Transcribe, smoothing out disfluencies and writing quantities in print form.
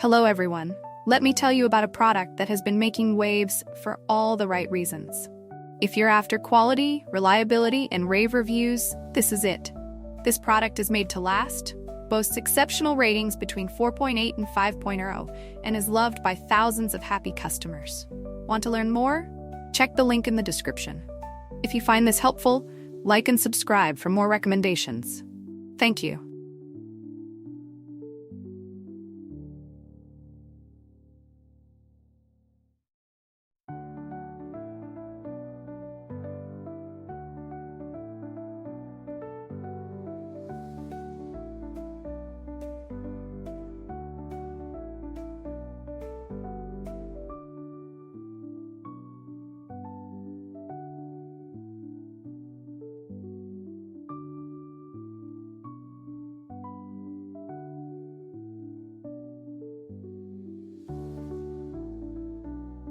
Hello everyone. Let me tell you about a product that has been making waves for all the right reasons. If you're after quality, reliability, and rave reviews, this is it. This product is made to last, boasts exceptional ratings between 4.8 and 5.0, and is loved by thousands of happy customers. Want to learn more? Check the link in the description. If you find this helpful, like and subscribe for more recommendations. Thank you.